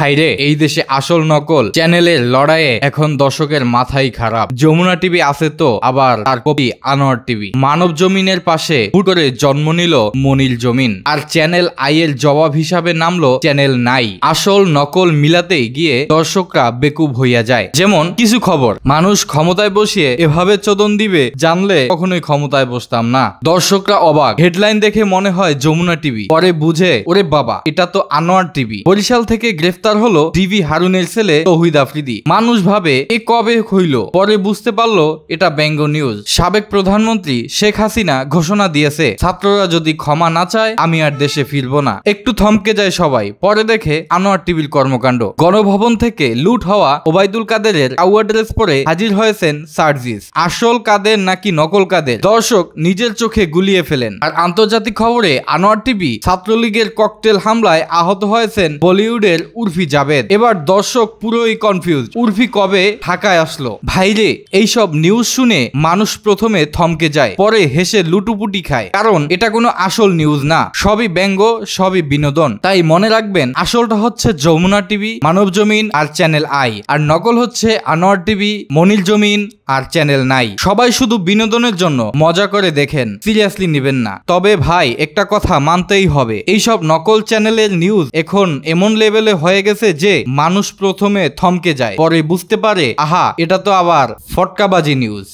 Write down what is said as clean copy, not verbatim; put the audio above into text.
হাইরে, এই দেশে আসল নকল চ্যানেলের লড়াইয়ে এখন দর্শকের মাথাই খারাপ। যমুনা টিভি আছে তো আবার তার কপি আনোয়ার টিভি। মানব জমিনের পাশে হুট করে জন্ম নিল মনির জমিন, আর চ্যানেল আই এর জবাব হিসাবে নামলো চ্যানেল নাই। আসল নকল মিলাতেই গিয়ে দর্শকরা বেকুব হইয়া যায়। যেমন কিছু খবর, মানুষ ক্ষমতায় বসিয়ে এভাবে চোদন দিবে জানলে কখনোই ক্ষমতায় বসতাম না। দর্শকরা অবাক, হেডলাইন দেখে মনে হয় যমুনা টিভি, পরে বুঝে ওরে বাবা এটা তো আনোয়ার টিভি। বরিশাল থেকে গ্রেফতার হলো টিভি হারুনের ছেলে তৌহিদ আফ্রিদি। মানুষ ভাবে এ কবে হইল, পরে বুঝতে পারলো এটা ব্যঙ্গ নিউজ। সাবেক প্রধানমন্ত্রী শেখ হাসিনা ঘোষণা দিয়েছে, ছাত্ররা যদি ক্ষমা না চায় আমি আর দেশে ফিরবো না। একটু থমকে যায় সবাই, পরে দেখে আনোয়ার টিভির কর্মকাণ্ড। গণভবন থেকে লুট হওয়া ওবায়দুল কাদেরের আউয়া ড্রেস পরে হাজির হয়েছেন সার্জিস। আসল কাদের নাকি নকল কাদের দর্শক নিজের চোখে গুলিয়ে ফেলেন। আর আন্তর্জাতিক খবরে আনোয়ার টিভি ছাত্রলীগের ককটেল হামলায় আহত হয়েছেন বলিউডের উর্ফি জাভেদ। এবার দর্শক পুরোই কনফিউজ, উর্ফি কবে ঢাকায় আসলো? ভাইরে, এইসব নিউজ শুনে মানুষ প্রথমে থমকে যায়, পরে হেসে লুটুপুটি খায়, কারণ এটা কোনো আসল নিউজ না, সবই ব্যঙ্গ, সবই বিনোদন। তাই মনে রাখবেন, আসলটা হচ্ছে যমুনা টিভি, মানব জমিন আর চ্যানেল আই, আর নকল হচ্ছে আনোয়ার টিভি, মনির জমিন আর চ্যানেল নাই। সবাই শুধু বিনোদনের জন্য মজা করে দেখেন, সিরিয়াসলি নেবেন না। তবে ভাই একটা কথা মানতেই হবে, এইসব নকল চ্যানেলের নিউজ এখন এমন লেভেলে হয়ে গেছে যে মানুষ প্রথমে থমকে যায়, পরে বুঝতে পারে আহা এটা তো আবার ফটকাবাজি নিউজ।